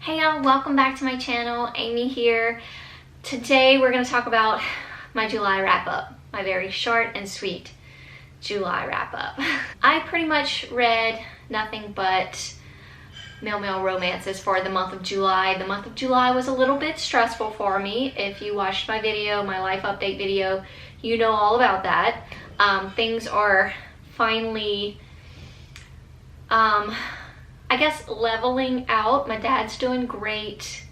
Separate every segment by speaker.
Speaker 1: Hey y'all, welcome back to my channel. Aimee here. Today we're going to talk about my July wrap-up. My very short and sweet July wrap-up. I pretty much read nothing but male romances for the month of July. The month of July was a little bit stressful for me. If you watched my video, my life update video, you know all about that. Things are finally I guess leveling out. My dad's doing great.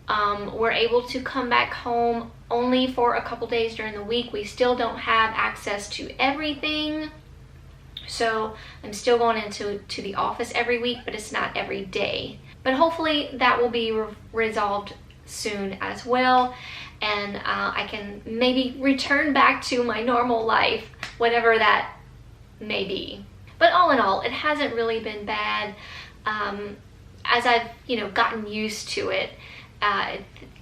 Speaker 1: We're able to come back home only for a couple days during the week. We still don't have access to everything, so I'm still going into the office every week, but it's not every day. But hopefully that will be resolved soon as well, and I can maybe return back to my normal life, whatever that may be. But all in all, it hasn't really been bad. As I've, gotten used to it,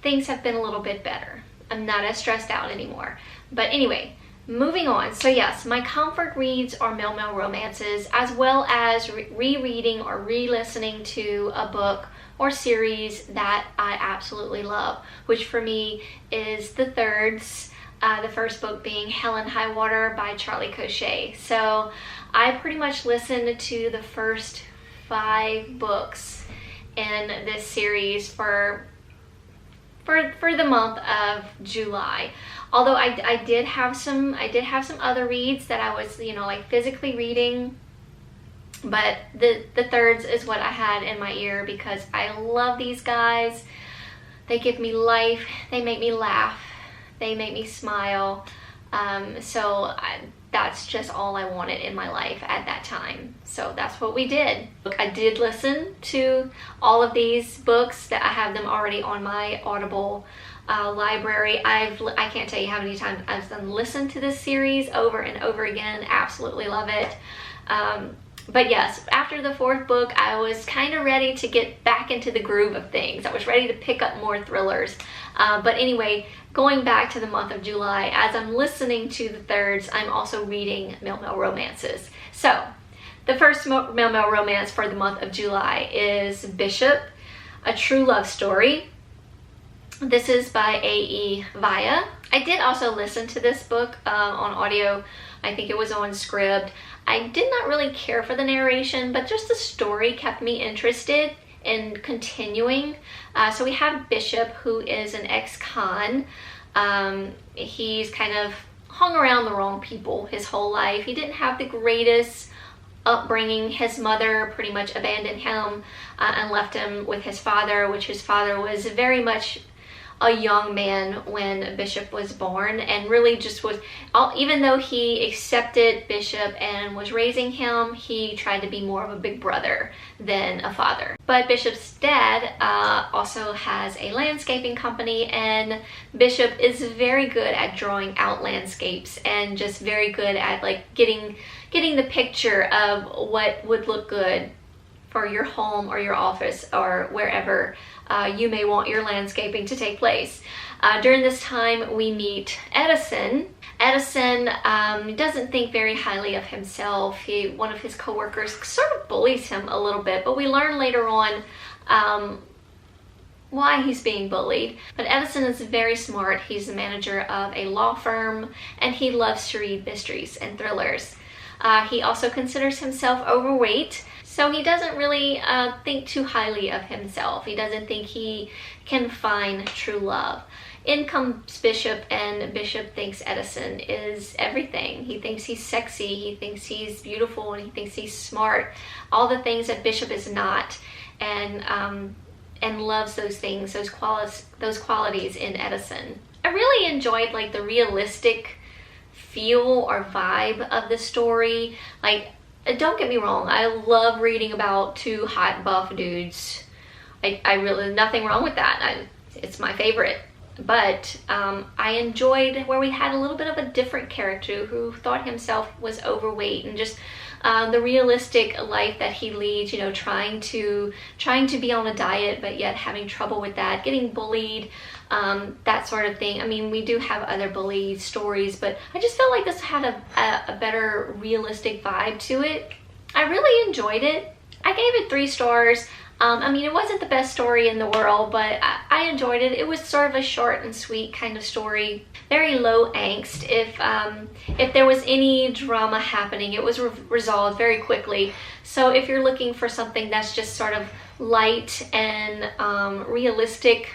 Speaker 1: things have been a little bit better. I'm not as stressed out anymore. But anyway, moving on. So yes, my comfort reads are male romances, as well as rereading or re-listening to a book or series that I absolutely love, which for me is The Thirds. The first book being Hell and High Water by Charlie Cochet. So I pretty much listened to the first 5 books in this series for the month of July. Although I did have some other reads that I was like physically reading, but the Thirds is what I had in my ear because I love these guys. They give me life. They make me laugh. They make me smile. That's just all I wanted in my life at that time. So that's what we did. I did listen to all of these books that I have them already on my Audible library. I can't tell you how many times I've listened to this series over and over again. Absolutely love it. But yes, after the 4th book, I was kind of ready to get back into the groove of things. I was ready to pick up more thrillers. But anyway, going back to the month of July, as I'm listening to The Thirds, I'm also reading male romances. So, the first male romance for the month of July is Bishop, A True Love Story. This is by A.E. Vaya. I did also listen to this book on audio. I think it was on Scribd. I did not really care for the narration, but just the story kept me interested in continuing. So we have Bishop, who is an ex-con. He's kind of hung around the wrong people his whole life. He didn't have the greatest upbringing. His mother pretty much abandoned him and left him with his father, which his father was very much a young man when Bishop was born, and really just was, even though he accepted Bishop and was raising him, he tried to be more of a big brother than a father. But Bishop's dad also has a landscaping company, and Bishop is very good at drawing out landscapes and just very good at like getting the picture of what would look good for your home or your office or wherever you may want your landscaping to take place. During this time, we meet Edison. Edison doesn't think very highly of himself. One of his coworkers sort of bullies him a little bit, but we learn later on why he's being bullied. But Edison is very smart. He's the manager of a law firm, and he loves to read mysteries and thrillers. He also considers himself overweight, so he doesn't really think too highly of himself. He doesn't think he can find true love. In comes Bishop, and Bishop thinks Edison is everything. He thinks he's sexy, he thinks he's beautiful, and he thinks he's smart. All the things that Bishop is not, and loves those things, those qualities in Edison. I really enjoyed like the realistic feel or vibe of the story. Like, don't get me wrong, I love reading about 2 hot buff dudes. I really, nothing wrong with that. It's my favorite. But I enjoyed where we had a little bit of a different character who thought himself was overweight, and just the realistic life that he leads, trying to be on a diet, but yet having trouble with that, getting bullied, that sort of thing. I mean, we do have other bully stories, but I just felt like this had a better realistic vibe to it. I really enjoyed it. I gave it 3 stars. I mean, it wasn't the best story in the world, but I enjoyed it. It was sort of a short and sweet kind of story. Very low angst. If there was any drama happening, it was resolved very quickly. So if you're looking for something that's just sort of light and realistic,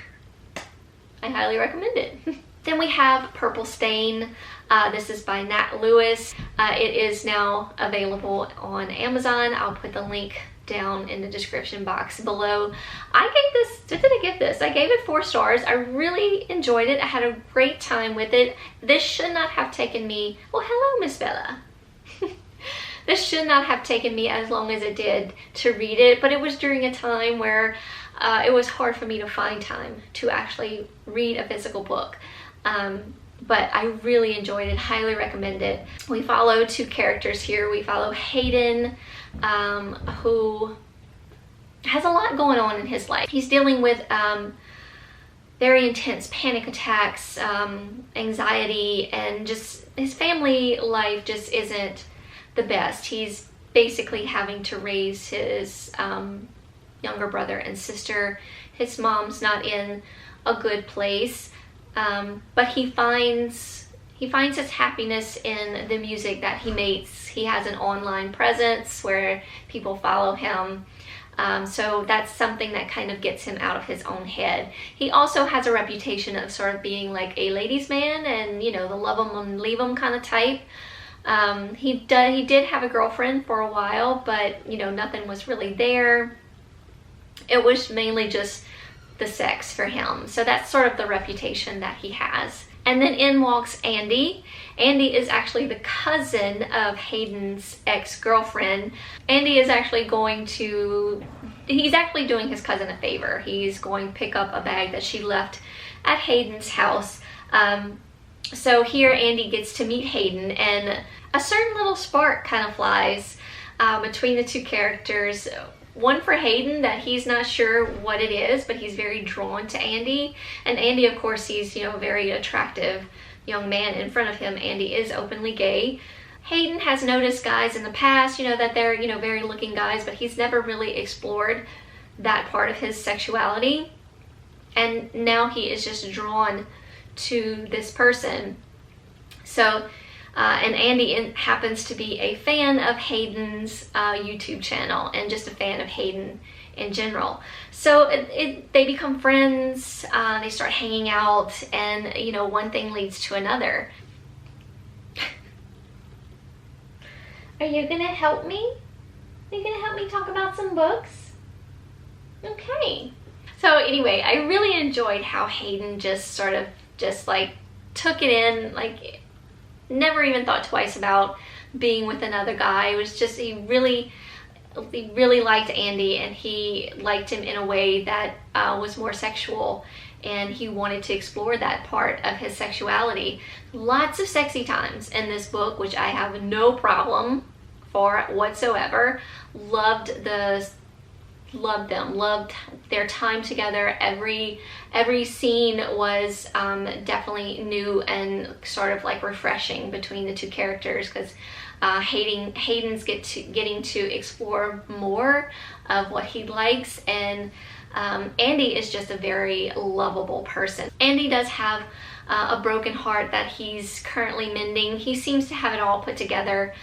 Speaker 1: I highly recommend it. Then we have Purple Stain. This is by Nat Lewis. It is now available on Amazon. I'll put the link down in the description box below. I gave this, what did I give this? I gave it 4 stars. I really enjoyed it. I had a great time with it. This should not have taken me, well, hello, Miss Bella. This should not have taken me as long as it did to read it, but it was during a time where it was hard for me to find time to actually read a physical book. But I really enjoyed it, highly recommend it. We follow 2 characters here. We follow Hayden, who has a lot going on in his life. He's dealing with very intense panic attacks, anxiety, and just his family life just isn't the best. He's basically having to raise his younger brother and sister. His mom's not in a good place. But he finds his happiness in the music that he makes. He has an online presence where people follow him. So that's something that kind of gets him out of his own head. He also has a reputation of sort of being like a ladies' man and, you know, the love him and leave him kind of type. He did have a girlfriend for a while, but, you know, nothing was really there. It was mainly just the sex for him. So that's sort of the reputation that he has. And then in walks Andy. Andy is actually the cousin of Hayden's ex-girlfriend. Andy is actually he's actually doing his cousin a favor. He's going to pick up a bag that she left at Hayden's house. So here Andy gets to meet Hayden, and a certain little spark kind of flies between the 2 characters. One for Hayden, that he's not sure what it is, but he's very drawn to Andy. And Andy, of course, he's, you know, a very attractive young man in front of him. Andy is openly gay. Hayden has noticed guys in the past, you know, that they're, you know, very looking guys, but he's never really explored that part of his sexuality. And now he is just drawn to this person. So and Andy happens to be a fan of Hayden's YouTube channel and just a fan of Hayden in general. So they become friends, they start hanging out, and, you know, one thing leads to another. Are you gonna help me? Are you gonna help me talk about some books? Okay. So anyway, I really enjoyed how Hayden just sort of like took it in, like never even thought twice about being with another guy. It was just, he really liked Andy, and he liked him in a way that was more sexual, and he wanted to explore that part of his sexuality. Lots of sexy times in this book, which I have no problem for whatsoever. Loved them, loved their time together. Every scene was definitely new and sort of like refreshing between the 2 characters, because Hayden's getting to explore more of what he likes, and Andy is just a very lovable person. Andy does have a broken heart that he's currently mending. He seems to have it all put together.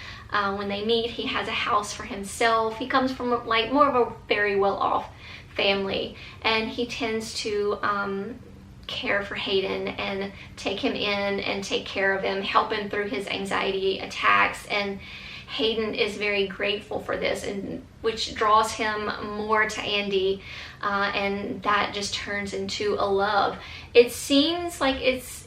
Speaker 1: When they meet, he has a house for himself. He comes from like more of a very well-off family, and he tends to care for Hayden and take him in and take care of him, help him through his anxiety attacks. And Hayden is very grateful for this, and which draws him more to Andy, and that just turns into a love. It seems like it's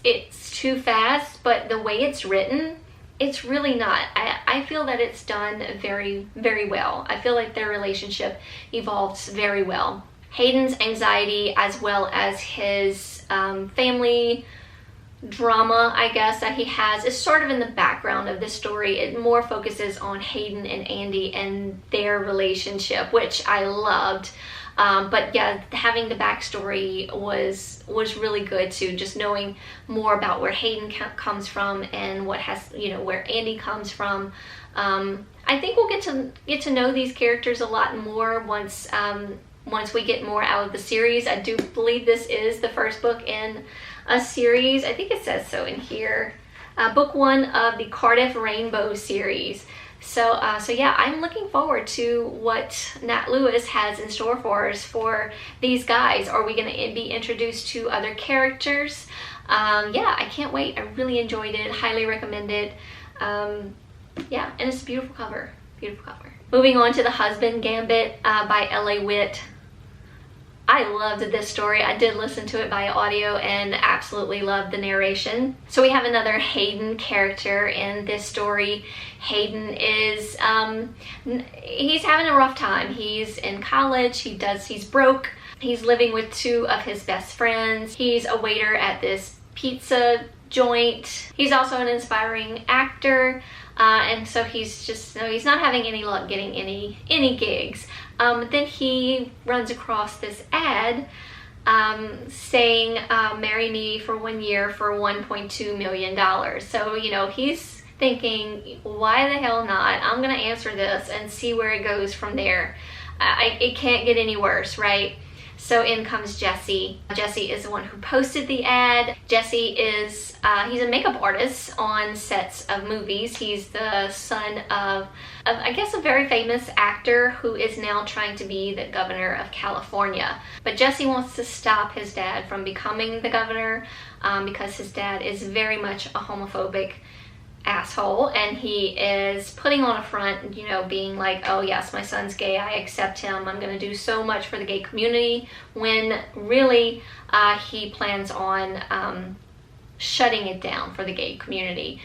Speaker 1: too fast, but the way it's written, it's really not. I feel that it's done very, very well. I feel like their relationship evolves very well. Hayden's anxiety, as well as his family drama, I guess, that he has, is sort of in the background of this story. It more focuses on Hayden and Andy and their relationship, which I loved. But yeah, having the backstory was really good too. Just knowing more about where Hayden comes from and what has, you know, where Andy comes from. I think we'll get to know these characters a lot more once once we get more out of the series. I do believe this is the first book in a series. I think it says so in here. Book 1 of the Cardiff Rainbow series. So yeah, I'm looking forward to what Nat Lewis has in store for us for these guys. Are we going to be introduced to other characters? Yeah, I can't wait. I really enjoyed it. Highly recommend it. Yeah, and it's a beautiful cover. Beautiful cover. Moving on to The Husband Gambit by L.A. Witt. I loved this story. I did listen to it by audio and absolutely loved the narration. So we have another Hayden character in this story. Hayden is, he's having a rough time. He's in college, he's broke. He's living with 2 of his best friends. He's a waiter at this pizza joint. He's also an inspiring actor. And so he's not having any luck getting any gigs. Then he runs across this ad saying, marry me for 1 year for $1.2 million. So, you know, he's thinking, why the hell not? I'm gonna answer this and see where it goes from there. It can't get any worse, right? So in comes Jesse. Jesse is the one who posted the ad. Jesse is, he's a makeup artist on sets of movies. He's the son of, I guess, a very famous actor who is now trying to be the governor of California. But Jesse wants to stop his dad from becoming the governor because his dad is very much a homophobic asshole, and he is putting on a front, you know, being like, oh yes, my son's gay, I accept him, I'm gonna do so much for the gay community, when really he plans on shutting it down for the gay community.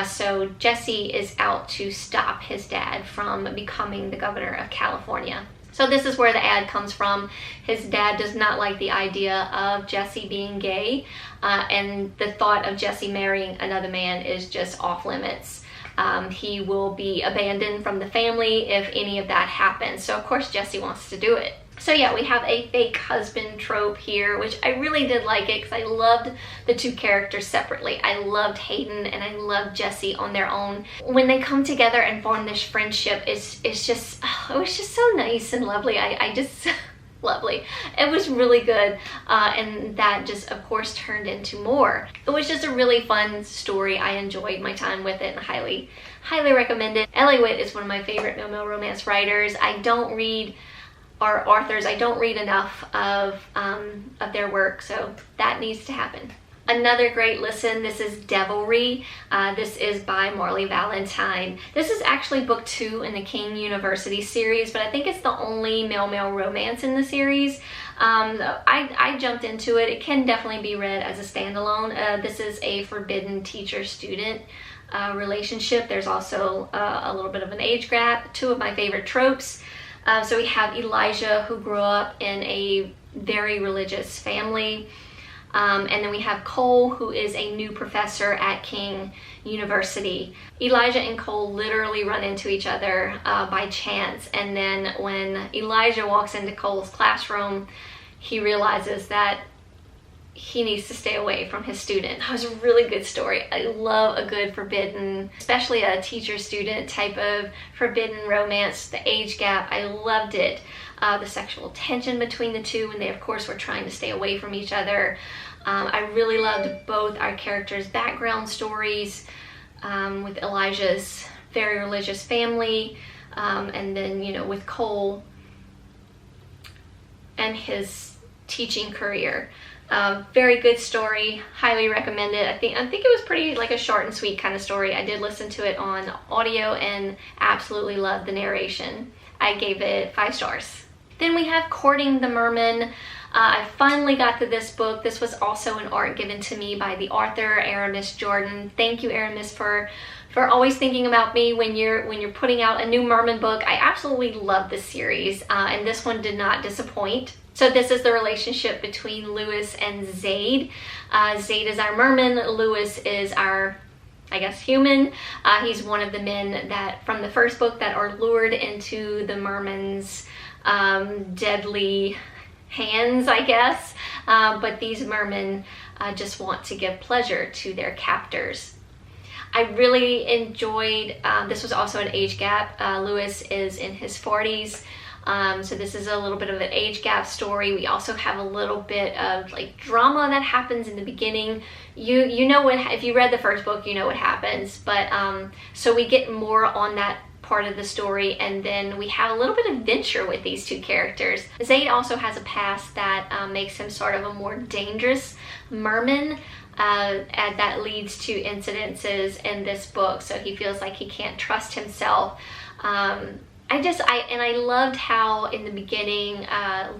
Speaker 1: So Jesse is out to stop his dad from becoming the governor of California. So this is where the ad comes from. His dad does not like the idea of Jesse being gay, and the thought of Jesse marrying another man is just off limits. He will be abandoned from the family if any of that happens. So of course Jesse wants to do it. So yeah, we have a fake husband trope here, which I really did like it because I loved the 2 characters separately. I loved Hayden and I loved Jesse on their own. When they come together and form this friendship, it was just so nice and lovely. I just lovely. It was really good, and that just of course turned into more. It was just a really fun story. I enjoyed my time with it and highly recommend it. L.A. Witt is one of my favorite male romance writers. I don't read enough of their work, so that needs to happen. Another great listen, this is Devilry. This is by Marley Valentine. This is actually book 2 in the King University series, but I think it's the only male romance in the series. I jumped into it. It can definitely be read as a standalone. This is a forbidden teacher-student relationship. There's also a little bit of an age gap. 2 of my favorite tropes. So we have Elijah, who grew up in a very religious family. And then we have Cole, who is a new professor at King University. Elijah and Cole literally run into each other by chance. And then when Elijah walks into Cole's classroom, he realizes that he needs to stay away from his student. That was a really good story. I love a good forbidden, especially a teacher-student type of forbidden romance. The age gap, I loved it. The sexual tension between the 2, and they of course were trying to stay away from each other. I really loved both our characters' background stories, with Elijah's very religious family, and then, you know, with Cole and his teaching career. Very good story, highly recommend it. I think it was pretty like a short and sweet kind of story. I did listen to it on audio and absolutely loved the narration. I gave it 5 stars. Then we have Courting the Merman. I finally got to this book. This was also an art given to me by the author, Aramis Jordan. Thank you, Aramis, for always thinking about me when you're putting out a new Merman book. I absolutely love this series, and this one did not disappoint. So this is the relationship between Lewis and Zaid. Zaid is our Merman, Lewis is our, I guess, human. He's one of the men that, from the first book, that are lured into the Merman's deadly hands, I guess. But these Mermen just want to give pleasure to their captors. I really enjoyed, this was also an age gap. Lewis is in his 40s. So this is a little bit of an age gap story. We also have a little bit of like drama that happens in the beginning. You know what, if you read the first book, you know what happens. But so we get more on that part of the story, and then we have a little bit of adventure with these two characters. Zaid also has a past that makes him sort of a more dangerous merman, and that leads to incidences in this book, so he feels like he can't trust himself. I loved how in the beginning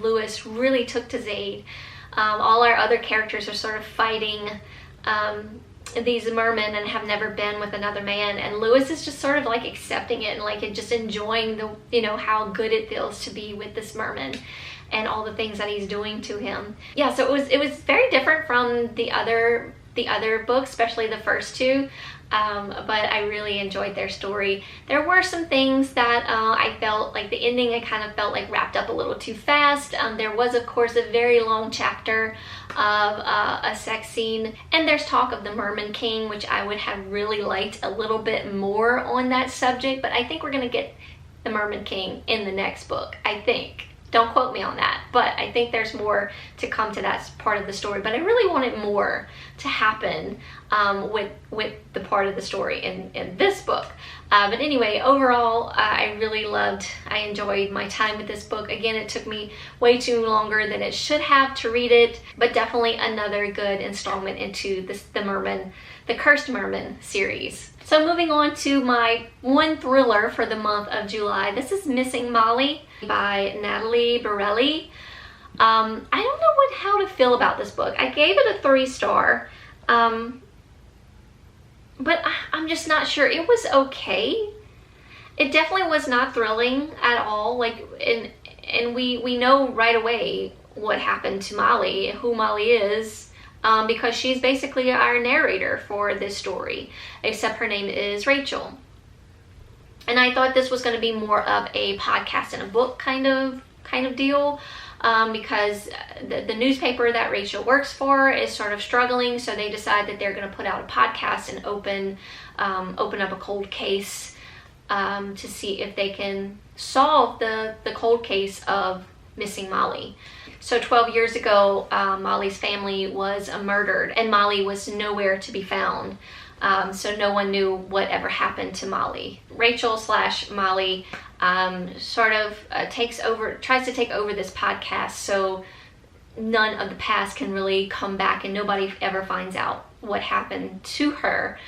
Speaker 1: Lewis really took to Zaid. All our other characters are sort of fighting these mermen and have never been with another man, and Lewis is just sort of like accepting it and like just enjoying the, you know, how good it feels to be with this merman and all the things that he's doing to him. Yeah, so it was very different from the other books, especially the first two. But I really enjoyed their story. There were some things that I felt like the ending, I kind of felt like wrapped up a little too fast. There was, of course, a very long chapter of a sex scene, and there's talk of the Merman King, which I would have really liked a little bit more on that subject, but I think we're going to get the Merman King in the next book, I think. Don't quote me on that, but I think there's more to come to that part of the story. But I really wanted more to happen with the part of the story in this book. But anyway, overall, I enjoyed my time with this book. Again, it took me way too longer than it should have to read it, but definitely another good installment into the Cursed Merman series. So moving on to my one thriller for the month of July. This is Missing Molly by Natalie Borelli. I don't know how to feel about this book. I gave it a 3-star, but I'm just not sure. It was okay. It definitely was not thrilling at all. Like, and we know right away what happened to Molly, who Molly is. Because she's basically our narrator for this story, except her name is Rachel. And I thought this was going to be more of a podcast and a book kind of deal, because the newspaper that Rachel works for is sort of struggling, so they decide that they're going to put out a podcast and open up a cold case to see if they can solve the cold case of missing Molly. So 12 years ago, Molly's family was murdered, and Molly was nowhere to be found. So no one knew whatever happened to Molly. Rachel / Molly sort of tries to take over this podcast, so none of the past can really come back, and nobody ever finds out what happened to her.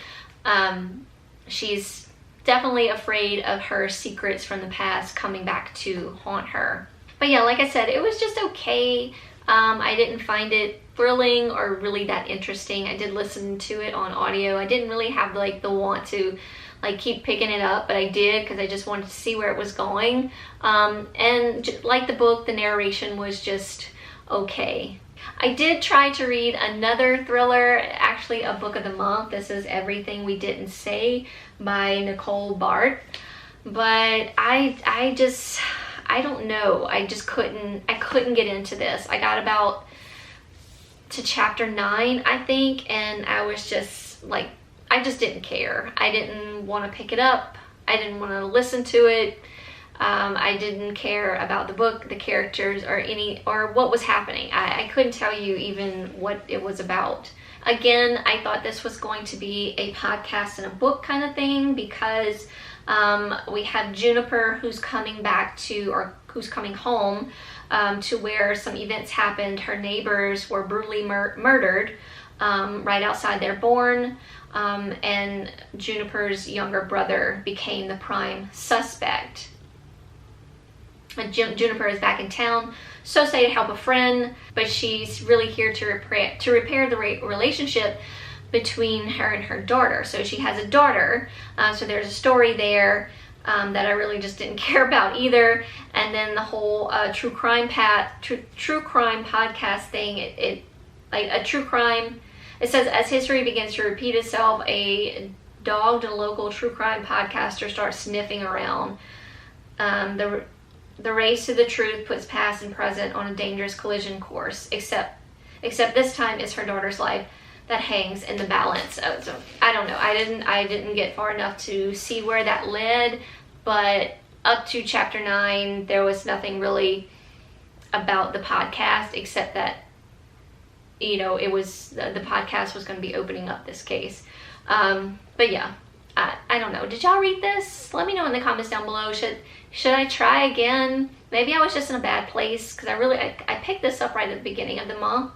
Speaker 1: She's definitely afraid of her secrets from the past coming back to haunt her. But yeah, like I said, it was just okay. I didn't find it thrilling or really that interesting. I did listen to it on audio. I didn't really have like the want to like keep picking it up, but I did because I just wanted to see where it was going. And like the book, the narration was just okay. I did try to read another thriller, actually a book of the month. This is Everything We Didn't Say by Nicole Bart. But I don't know. I couldn't get into this. I got about to chapter 9, I think, and I was just like, I just didn't care. I didn't want to pick it up. I didn't want to listen to it. I didn't care about the book, the characters, or what was happening. I couldn't tell you even what it was about. Again, I thought this was going to be a podcast and a book kind of thing, because we have Juniper who's coming home to where some events happened. Her neighbors were brutally murdered right outside their barn, and Juniper's younger brother became the prime suspect. And Juniper is back in town, so say to help a friend, but she's really here to repair the relationship between her and her daughter. So she has a daughter, so there's a story there that I really just didn't care about either. And then the whole true crime podcast thing, it like a true crime. It says, as history begins to repeat itself, a dogged local true crime podcaster starts sniffing around. The race to the truth puts past and present on a dangerous collision course, except this time it's her daughter's life that hangs in the balance. So I don't know. I didn't get far enough to see where that led, but up to chapter 9, there was nothing really about the podcast except that, you know, it was the podcast was going to be opening up this case. But yeah, I don't know. Did y'all read this? Let me know in the comments down below. Should I try again? Maybe I was just in a bad place, because I picked this up right at the beginning of the month,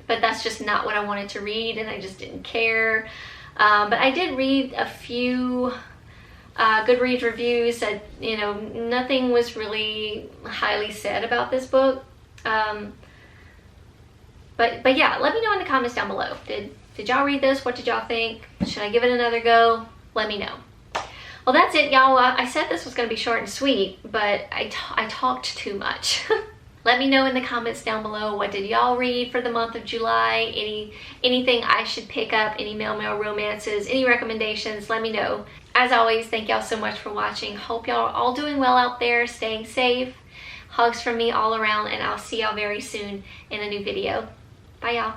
Speaker 1: but that's just not what I wanted to read, and I just didn't care. But I did read a few Goodreads reviews that, you know, nothing was really highly said about this book. But yeah, let me know in the comments down below. Did y'all read this? What did y'all think? Should I give it another go? Let me know. Well, that's it, y'all. I said this was going to be short and sweet, but I talked too much. Let me know in the comments down below, what did y'all read for the month of July? Anything I should pick up, any male romances, any recommendations, let me know. As always, thank y'all so much for watching. Hope y'all are all doing well out there, staying safe. Hugs from me all around, and I'll see y'all very soon in a new video. Bye, y'all.